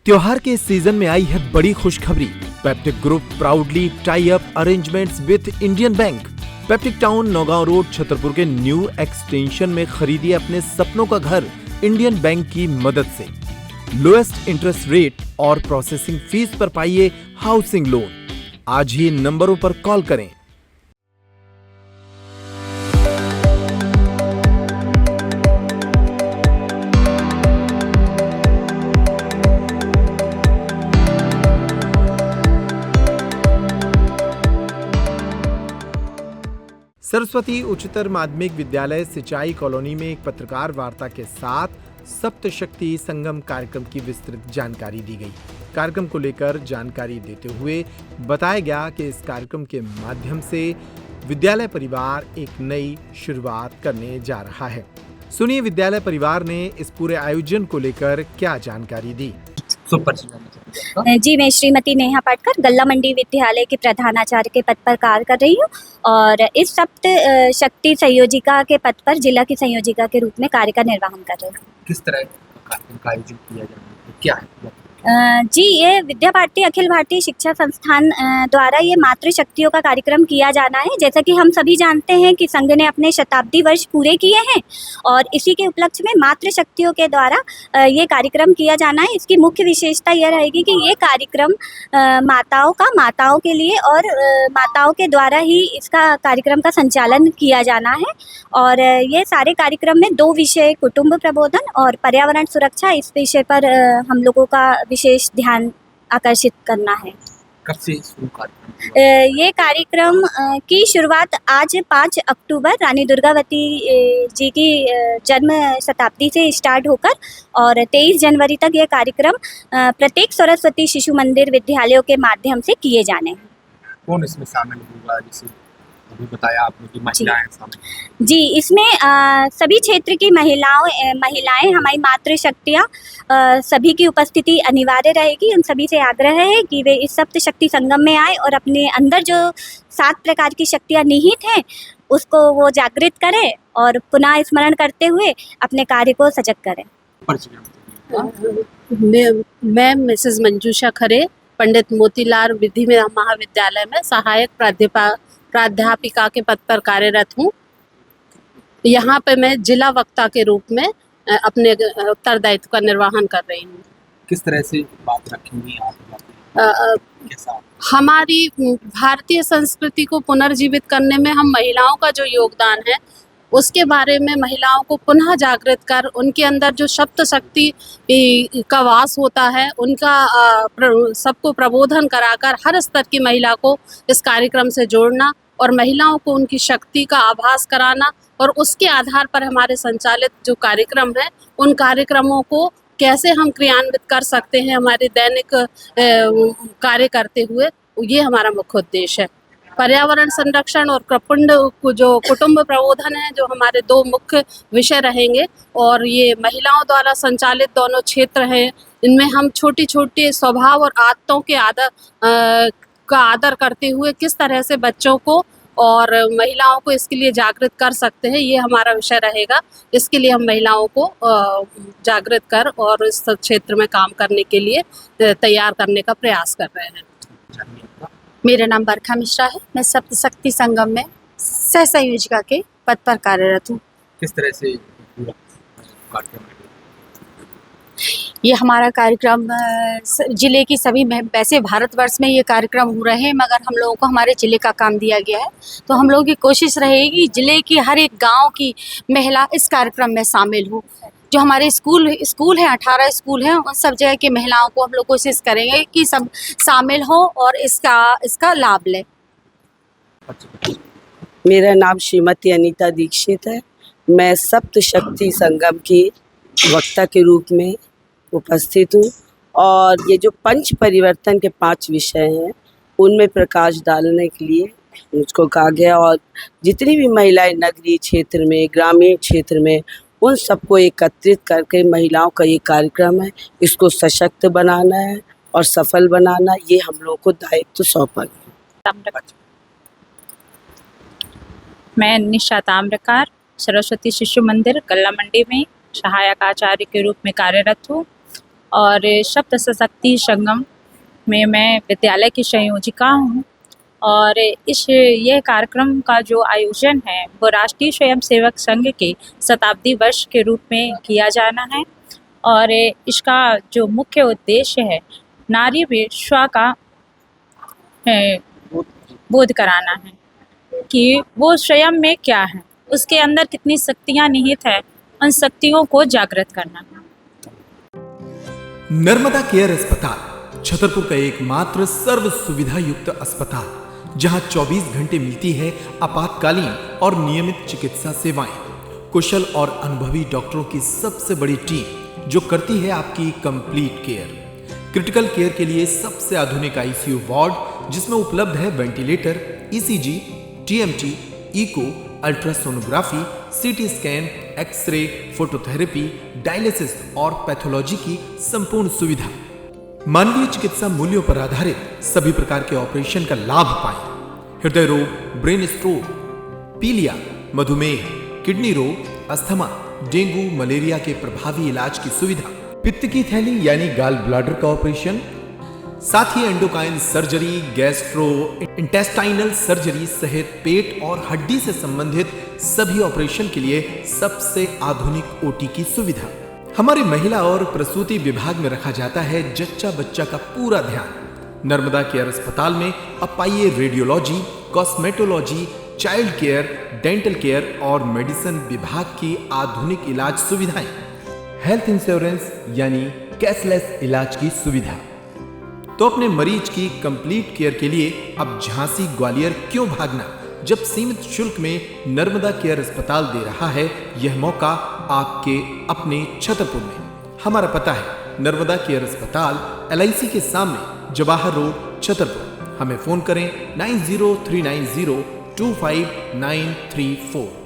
त्योहार के इस सीजन में आई है बड़ी खुशखबरी। Peptic group proudly tie up arrangements with Indian bank. Peptic town Naugaon road Chhatarpur के न्यू एक्सटेंशन में खरीदिए अपने सपनों का घर इंडियन बैंक की मदद से। लोएस्ट इंटरेस्ट रेट और प्रोसेसिंग फीस पर पाइए हाउसिंग लोन। आज ही इन नंबरों पर कॉल करें। सरस्वती उच्चतर माध्यमिक विद्यालय सिंचाई कॉलोनी में एक पत्रकार वार्ता के साथ सप्तशक्ति संगम कार्यक्रम की विस्तृत जानकारी दी गई। कार्यक्रम को लेकर जानकारी देते हुए बताया गया कि इस कार्यक्रम के माध्यम से विद्यालय परिवार एक नई शुरुआत करने जा रहा है। सुनिए विद्यालय परिवार ने इस पूरे आयोजन को लेकर क्या जानकारी दी। जी, मैं श्रीमती नेहा पाटकर गल्ला मंडी विद्यालय के प्रधानाचार्य के पद पर कार्य कर रही हूँ और इस सप्त शक्ति संयोजिका के पद पर जिला की संयोजिका के रूप में कार्य का निर्वहन कर रही हूँ। किस तरह का कार्यक्रम का आयोजन किया जा रहा है, क्या है? जी, ये विद्या भारती अखिल भारतीय शिक्षा संस्थान द्वारा ये मातृशक्तियों का कार्यक्रम किया जाना है। जैसा कि हम सभी जानते हैं कि संघ ने अपने शताब्दी वर्ष पूरे किए हैं और इसी के उपलक्ष्य में मातृशक्तियों के द्वारा ये कार्यक्रम किया जाना है। इसकी मुख्य विशेषता यह रहेगी कि ये कार्यक्रम माताओं के लिए और माताओं के द्वारा ही इसका कार्यक्रम का संचालन किया जाना है। और ये सारे कार्यक्रम में 2 विषय कुटुंब प्रबोधन और पर्यावरण सुरक्षा, इस विषय पर हम लोगों का विशेष ध्यान आकर्षित करना है। कब से शुरू कार्यक्रम? ये कार्यक्रम की शुरुआत आज 5 अक्टूबर रानी दुर्गावती जी की जन्म शताब्दी से स्टार्ट होकर और 23 जनवरी तक ये कार्यक्रम प्रत्येक सरस्वती शिशु मंदिर विद्यालयों के माध्यम से किए जाने हैं। कौन इसमें शामिल होगा? जैसे अभी बताया आपने कि महिलाएं शामिल। जी, इसमें सभी क्षेत्र की महिलाएं हमारी मातृशक्तियाँ सभी की उपस्थिति अनिवार्य रहेगी। उन सभी से आग्रह है कि वे इस सप्त शक्ति संगम में आए और अपने अंदर जो 7 प्रकार की शक्तियाँ निहित हैं उसको वो जागृत करें और पुनः स्मरण करते हुए अपने कार्य को सजग करें। मैं मिसेस मंजूषा खरे पंडित मोतीलाल विधि महाविद्यालय में सहायक प्राध्यापिका के पद पर कार्यरत हूँ। यहाँ पे मैं जिला वक्ता के रूप में अपने उत्तरदायित्व का निर्वहन कर रही हूँ। किस तरह से बात रखेंगी आप? हमारी भारतीय संस्कृति को पुनर्जीवित करने में हम महिलाओं का जो योगदान है उसके बारे में महिलाओं को पुनः जागृत कर उनके अंदर जो सप्त शक्ति का वास होता है उनका सबको प्रबोधन कराकर हर स्तर की महिला को इस कार्यक्रम से जोड़ना और महिलाओं को उनकी शक्ति का आभास कराना और उसके आधार पर हमारे संचालित जो कार्यक्रम है उन कार्यक्रमों को कैसे हम क्रियान्वित कर सकते हैं हमारे दैनिक कार्य करते हुए, ये हमारा मुख्य उद्देश्य है। पर्यावरण संरक्षण और कुटुंब प्रबोधन है जो हमारे 2 मुख्य विषय रहेंगे और ये महिलाओं द्वारा संचालित दोनों क्षेत्र हैं। इनमें हम छोटी छोटी स्वभाव और आदतों के आदर करते हुए किस तरह से बच्चों को और महिलाओं को इसके लिए जागृत कर सकते हैं, ये हमारा विषय रहेगा। इसके लिए हम महिलाओं को जागृत कर और इस क्षेत्र में काम करने के लिए तैयार करने का प्रयास कर रहे हैं। मेरा नाम बरखा मिश्रा है। मैं सप्तशक्ति संगम में सह संयोजिका के पद पर कार्यरत हूँ। किस तरह से पूरा कार्यक्रम? ये हमारा कार्यक्रम जिले की सभी में, वैसे भारतवर्ष में ये कार्यक्रम हो रहे हैं मगर हम लोगों को हमारे जिले का काम दिया गया है, तो हम लोगों की कोशिश रहेगी जिले की हर एक गांव की महिला इस कार्यक्रम में शामिल हो। जो हमारे स्कूल हैं 18 स्कूल हैं, उन सब जगह की महिलाओं को हम लोग कोशिश करेंगे कि सब शामिल हो और इसका लाभ लें। मेरा नाम श्रीमती अनीता दीक्षित है। मैं सप्तशक्ति संगम की वक्ता के रूप में उपस्थित हूँ और ये जो पंच परिवर्तन के 5 विषय हैं उनमें प्रकाश डालने के लिए मुझको कहा गया और जितनी भी महिलाएं नगरीय क्षेत्र में, ग्रामीण क्षेत्र में, उन सबको एकत्रित करके महिलाओं का ये कार्यक्रम है, इसको सशक्त बनाना है और सफल बनाना, ये हम लोगों को दायित्व सौंपा गया। मैं निशा ताम्रकार सरस्वती शिशु मंदिर गल्ला मंडी में सहायक आचार्य के रूप में कार्यरत हूँ और सप्त सशक्ति संगम में मैं विद्यालय की संयोजिका हूँ। और यह कार्यक्रम का जो आयोजन है वो राष्ट्रीय स्वयंसेवक संघ के शताब्दी वर्ष के रूप में किया जाना है। और इसका जो मुख्य उद्देश्य है नारी वेश्या का बोध कराना है कि वो स्वयं में क्या है, उसके अंदर कितनी शक्तियाँ निहित है, उन शक्तियों को जागृत करना है। नर्मदा केयर अस्पताल छतरपुर का एकमात्र सर्व सुविधा युक्त अस्पताल जहां 24 घंटे मिलती है आपातकालीन और नियमित चिकित्सा सेवाएं। कुशल और अनुभवी डॉक्टरों की सबसे बड़ी टीम जो करती है आपकी कंप्लीट केयर। क्रिटिकल केयर के लिए सबसे आधुनिक आईसीयू वार्ड जिसमें उपलब्ध है ventilator, ECG, TMT, echo, ultrasonography, CT scan, x ray, phototherapy, dialysis और पैथोलॉजी की संपूर्ण सुविधा। मानवीय चिकित्सा मूल्यों पर आधारित सभी प्रकार के ऑपरेशन का लाभ पाएं। हृदय रोग, ब्रेन स्ट्रोक, पीलिया, मधुमेह, किडनी रोग, अस्थमा, डेंगू, मलेरिया के प्रभावी इलाज की सुविधा, पित्त की थैली यानी गाल ब्लैडर का ऑपरेशन, साथ ही endocrine surgery, gastro intestinal surgery सहित पेट और हड्डी से संबंधित सभी ऑपरेशन के लिए सबसे आधुनिक ओटी की सुविधा। हमारे महिला और प्रसूति विभाग में रखा जाता है जच्चा बच्चा का पूरा ध्यान। नर्मदा केयर अस्पताल में अब पाइए radiology, cosmetology, child care, dental care और मेडिसिन विभाग की आधुनिक इलाज सुविधाएं। हेल्थ इंश्योरेंस यानी कैशलेस इलाज की सुविधा। तो अपने मरीज की कंप्लीट केयर के लिए अब झांसी ग्वालियर क्यों भागना, जब सीमित शुल्क में नर्मदा केयर अस्पताल दे रहा है यह मौका आपके अपने छतरपुर में। हमारा पता है नर्मदा केयर अस्पताल LIC के सामने, जवाहर रोड, छतरपुर। हमें फोन करें 9039025934।